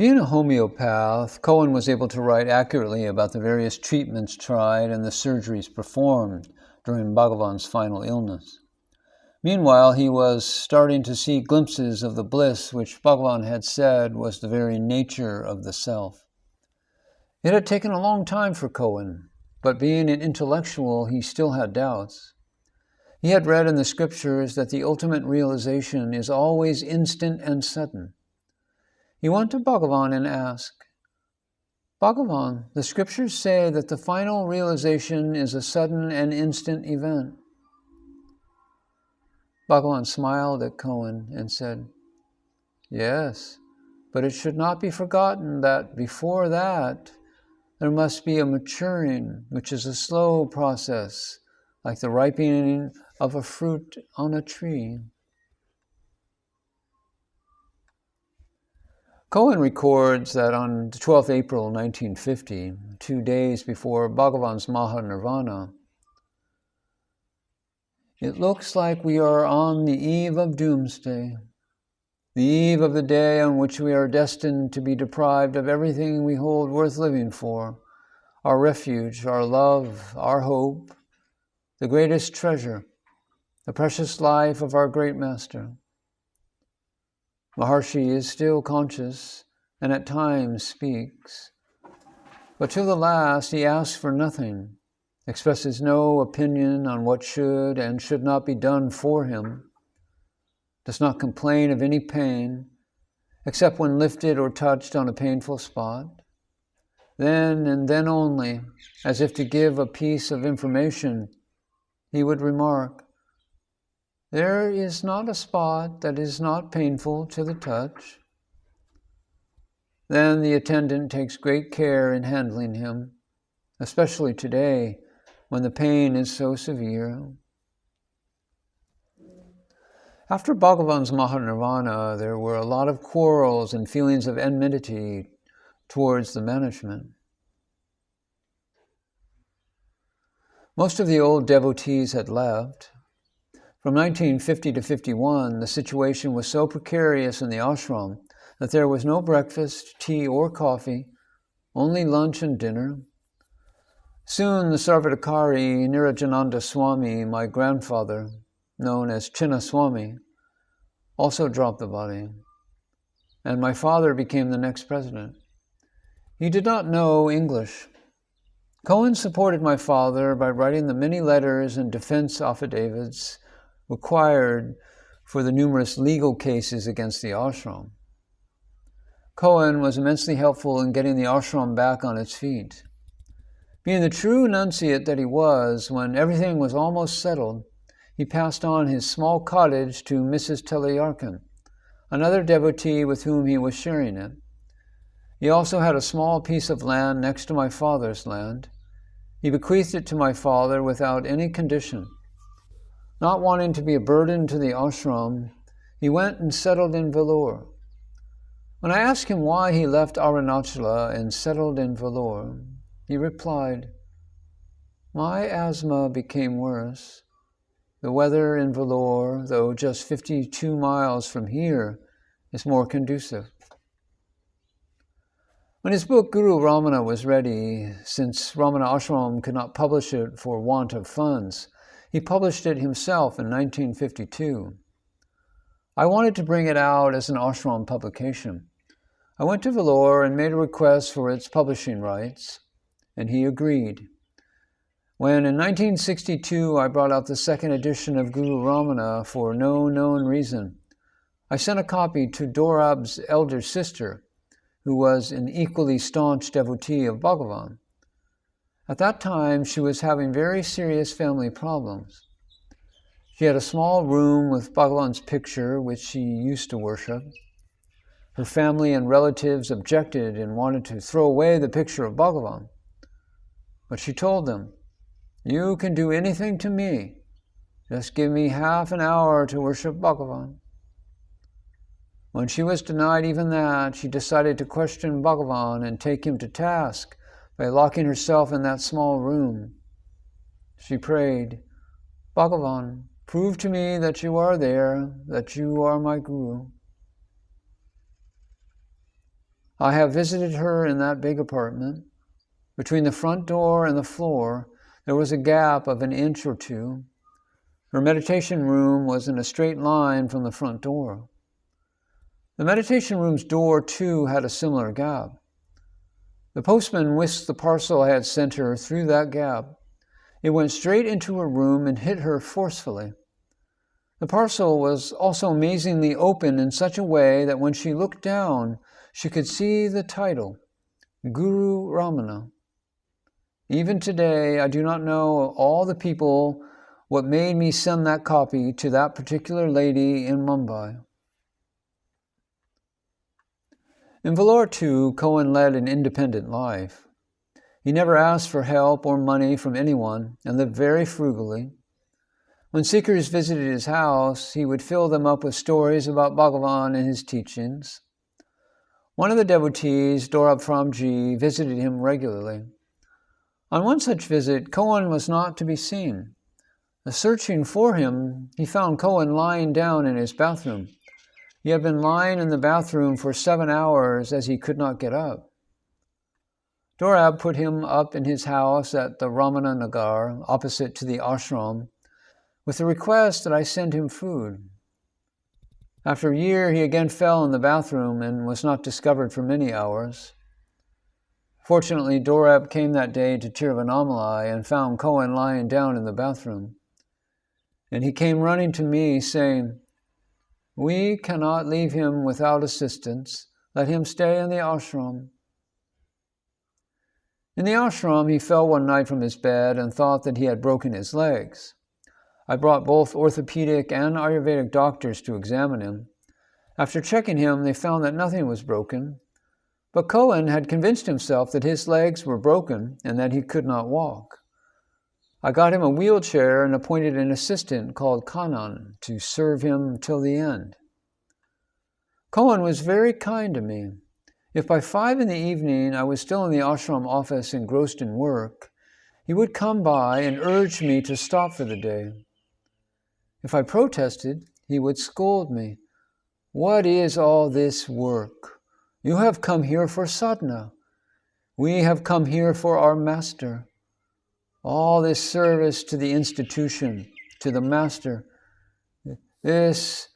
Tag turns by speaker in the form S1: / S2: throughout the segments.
S1: Being a homeopath, Cohen was able to write accurately about the various treatments tried and the surgeries performed during Bhagavan's final illness. Meanwhile, he was starting to see glimpses of the bliss which Bhagavan had said was the very nature of the self. It had taken a long time for Cohen, but being an intellectual, he still had doubts. He had read in the scriptures that the ultimate realization is always instant and sudden. He went to Bhagavan and asked, "Bhagavan, the scriptures say that the final realization is a sudden and instant event." Bhagavan smiled at Cohen and said, "Yes, but it should not be forgotten that before that, there must be a maturing, which is a slow process, like the ripening of a fruit on a tree." Cohen records that on 12 April 1950, 2 days before Bhagavan's Mahanirvana, "It looks like we are on the eve of doomsday, the eve of the day on which we are destined to be deprived of everything we hold worth living for, our refuge, our love, our hope, the greatest treasure, the precious life of our great master." Maharshi is still conscious and at times speaks, but to the last he asks for nothing, expresses no opinion on what should and should not be done for him, does not complain of any pain, except when lifted or touched on a painful spot. Then and then only, as if to give a piece of information, he would remark, "There is not a spot that is not painful to the touch." Then the attendant takes great care in handling him, especially today when the pain is so severe. After Bhagavan's Mahanirvana, there were a lot of quarrels and feelings of enmity towards the management. Most of the old devotees had left. From 1950 to 51, the situation was so precarious in the ashram that there was no breakfast, tea, or coffee, only lunch and dinner. Soon the Sarvadakari Nirajananda Swami, my grandfather, known as Chinna Swami, also dropped the body, and my father became the next president. He did not know English. Cohen supported my father by writing the many letters and defense affidavits required for the numerous legal cases against the ashram. Cohen was immensely helpful in getting the ashram back on its feet. Being the true enunciate that he was, when everything was almost settled, he passed on his small cottage to Mrs. Telayarkan, another devotee with whom he was sharing it. He also had a small piece of land next to my father's land. He bequeathed it to my father without any condition. Not wanting to be a burden to the ashram, he went and settled in Vellore. When I asked him why he left Arunachala and settled in Vellore, he replied, "My asthma became worse. The weather in Vellore, though just 52 miles from here, is more conducive." When his book Guru Ramana was ready, since Ramana Ashram could not publish it for want of funds, he published it himself in 1952. I wanted to bring it out as an ashram publication. I went to Vellore and made a request for its publishing rights, and he agreed. When in 1962 I brought out the second edition of Guru Ramana for no known reason, I sent a copy to Dorab's elder sister, who was an equally staunch devotee of Bhagavan. At that time, she was having very serious family problems. She had a small room with Bhagavan's picture, which she used to worship. Her family and relatives objected and wanted to throw away the picture of Bhagavan. But she told them, "You can do anything to me. Just give me half an hour to worship Bhagavan." When she was denied even that, she decided to question Bhagavan and take him to task by locking herself in that small room. She prayed, "Bhagavan, prove to me that you are there, that you are my Guru." I have visited her in that big apartment. Between the front door and the floor, there was a gap of an inch or two. Her meditation room was in a straight line from the front door. The meditation room's door, too, had a similar gap. The postman whisked the parcel I had sent her through that gap. It went straight into her room and hit her forcefully. The parcel was also amazingly open in such a way that when she looked down, she could see the title, Guru Ramana. Even today, I do not know all the people what made me send that copy to that particular lady in Mumbai. In Vellore, too, Cohen led an independent life. He never asked for help or money from anyone and lived very frugally. When seekers visited his house, he would fill them up with stories about Bhagavan and his teachings. One of the devotees, Dorab Framji, visited him regularly. On one such visit, Cohen was not to be seen. Searching for him, he found Cohen lying down in his bathroom. He had been lying in the bathroom for 7 hours as he could not get up. Dorab put him up in his house at the Ramana Nagar, opposite to the Ashram, with the request that I send him food. After a year, he again fell in the bathroom and was not discovered for many hours. Fortunately, Dorab came that day to Tiruvannamalai and found Cohen lying down in the bathroom. And he came running to me, saying, "We cannot leave him without assistance. Let him stay in the ashram." In the ashram, he fell one night from his bed and thought that he had broken his legs. I brought both orthopedic and Ayurvedic doctors to examine him. After checking him, they found that nothing was broken, but Cohen had convinced himself that his legs were broken and that he could not walk. I got him a wheelchair and appointed an assistant called Kanan to serve him till the end. Cohen was very kind to me. If by 5 in the evening I was still in the ashram office engrossed in work, he would come by and urge me to stop for the day. If I protested, he would scold me. "What is all this work? You have come here for sadhana. We have come here for our master. All this service to the institution, to the master, this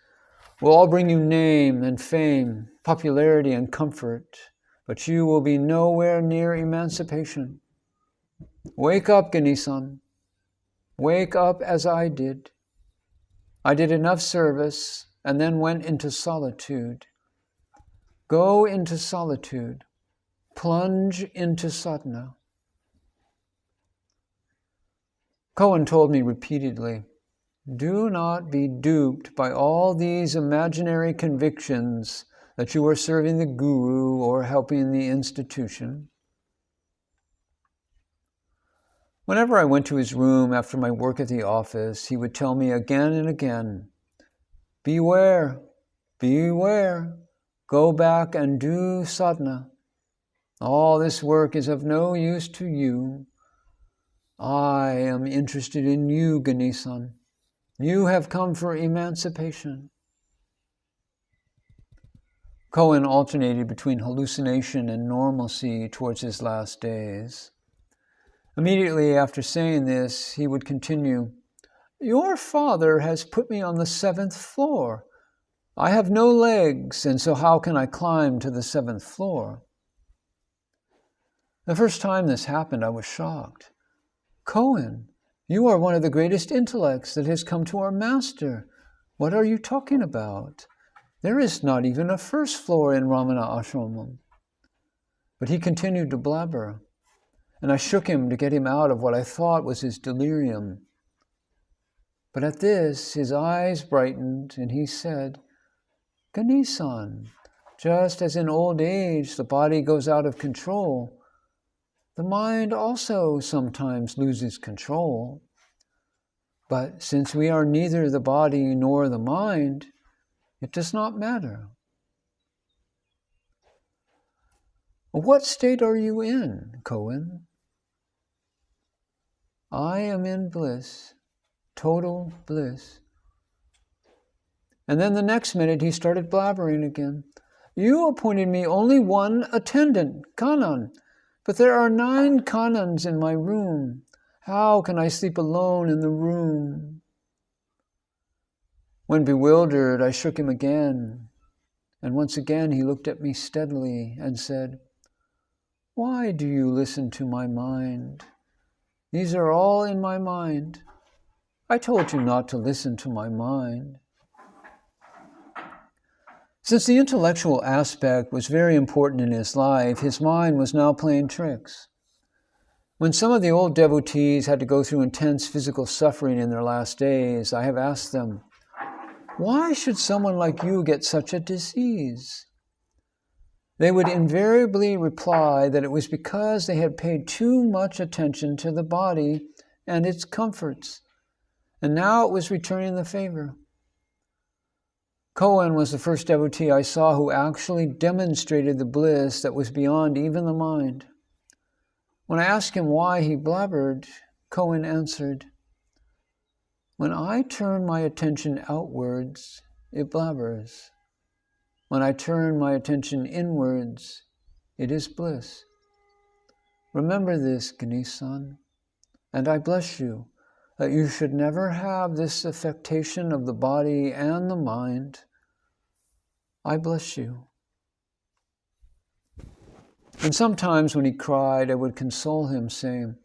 S1: will all bring you name and fame, popularity and comfort, but you will be nowhere near emancipation. Wake up, Ganesan. Wake up as I did. I did enough service and then went into solitude. Go into solitude. Plunge into sadhana." Cohen told me repeatedly, "Do not be duped by all these imaginary convictions that you are serving the guru or helping the institution." Whenever I went to his room after my work at the office, he would tell me again and again, "Beware, beware, go back and do sadhana. All this work is of no use to you. I am interested in you, Ganesan. You have come for emancipation." Cohen alternated between hallucination and normalcy towards his last days. Immediately after saying this, he would continue, "Your father has put me on the 7th floor. I have no legs, and so how can I climb to the 7th floor?" The first time this happened, I was shocked. "Cohen, you are one of the greatest intellects that has come to our master. What are you talking about? There is not even a 1st floor in Ramana Ashramam." But he continued to blabber, and I shook him to get him out of what I thought was his delirium. But at this, his eyes brightened, and he said, "Ganesan, just as in old age the body goes out of control, the mind also sometimes loses control. But since we are neither the body nor the mind, it does not matter." "What state are you in, Cohen?" "I am in bliss, total bliss." And then the next minute he started blabbering again. You appointed me only one attendant, Kanan, but there are 9 Kanans in my room. How can I sleep alone in the room? When bewildered, I shook him again, and once again he looked at me steadily and said, Why do you listen to my mind? These are all in my mind. I told you not to listen to my mind. Since the intellectual aspect was very important in his life, his mind was now playing tricks. When some of the old devotees had to go through intense physical suffering in their last days, I have asked them, why should someone like you get such a disease? They would invariably reply that it was because they had paid too much attention to the body and its comforts, and now it was returning the favor. Cohen was the first devotee I saw who actually demonstrated the bliss that was beyond even the mind. When I asked him why he blabbered, Cohen answered, When I turn my attention outwards, it blabbers. When I turn my attention inwards, it is bliss. Remember this, Ganesan, and I bless you that you should never have this affectation of the body and the mind. I bless you. And sometimes when he cried, I would console him, saying,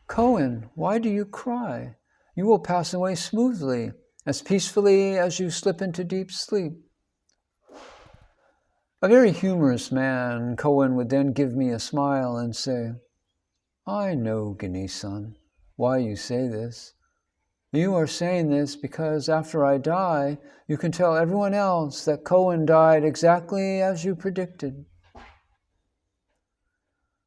S1: Cohen, why do you cry? You will pass away smoothly, as peacefully as you slip into deep sleep. A very humorous man, Cohen would then give me a smile and say, I know, Ganesan, why you say this. You are saying this because after I die, you can tell everyone else that Cohen died exactly as you predicted.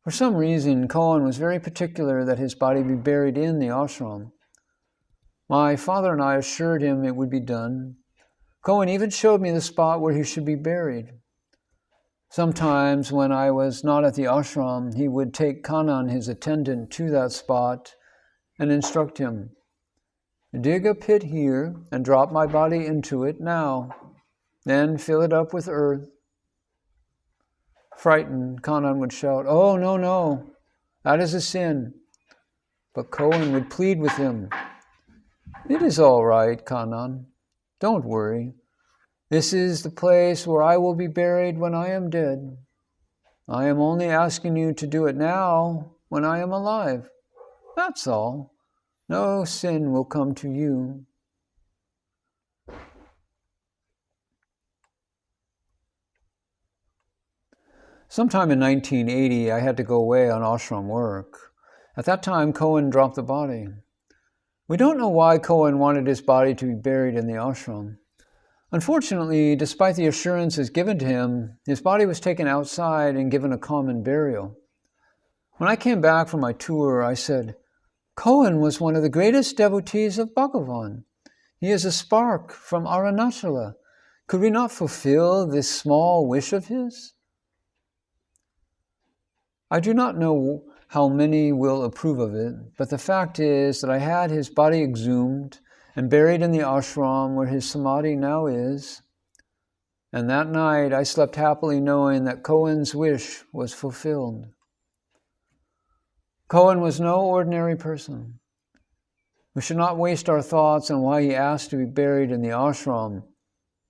S1: For some reason, Cohen was very particular that his body be buried in the ashram. My father and I assured him it would be done. Cohen even showed me the spot where he should be buried. Sometimes when I was not at the ashram, he would take Kanan, his attendant, to that spot and instruct him, dig a pit here and drop my body into it now, then fill it up with earth. Frightened, Kanan would shout, Oh, no, no, that is a sin. But Cohen would plead with him, It is all right, Kanan. Don't worry. This is the place where I will be buried when I am dead. I am only asking you to do it now when I am alive. That's all. No sin will come to you. Sometime in 1980, I had to go away on ashram work. At that time, Cohen dropped the body. We don't know why Cohen wanted his body to be buried in the ashram. Unfortunately, despite the assurances given to him, his body was taken outside and given a common burial. When I came back from my tour, I said, Cohen was one of the greatest devotees of Bhagavan. He is a spark from Arunachala. Could we not fulfill this small wish of his? I do not know how many will approve of it, but the fact is that I had his body exhumed and buried in the ashram where his samadhi now is. And that night I slept happily knowing that Cohen's wish was fulfilled. Cohen was no ordinary person. We should not waste our thoughts on why he asked to be buried in the ashram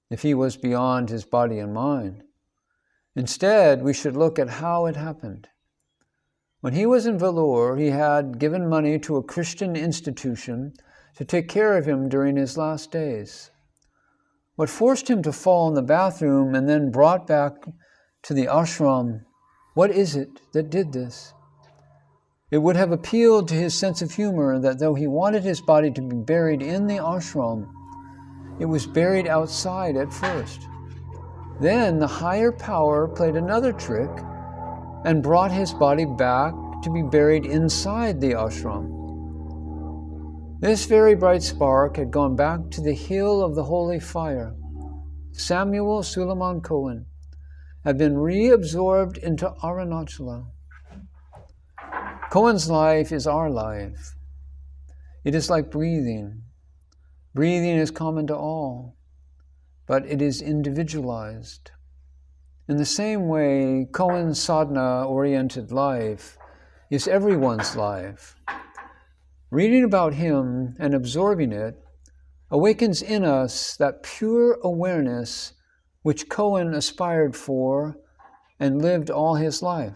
S1: if he was beyond his body and mind. Instead, we should look at how it happened. When he was in Vellore, he had given money to a Christian institution to take care of him during his last days. What forced him to fall in the bathroom and then brought back to the ashram, what is it that did this? It would have appealed to his sense of humor that though he wanted his body to be buried in the ashram, it was buried outside at first. Then the higher power played another trick and brought his body back to be buried inside the ashram. This very bright spark had gone back to the hill of the holy fire. Samuel Suleiman Cohen had been reabsorbed into Arunachala. Cohen's life is our life. It is like breathing. Breathing is common to all, but it is individualized. In the same way, Cohen's sadhana-oriented life is everyone's life. Reading about him and absorbing it awakens in us that pure awareness which Cohen aspired for and lived all his life.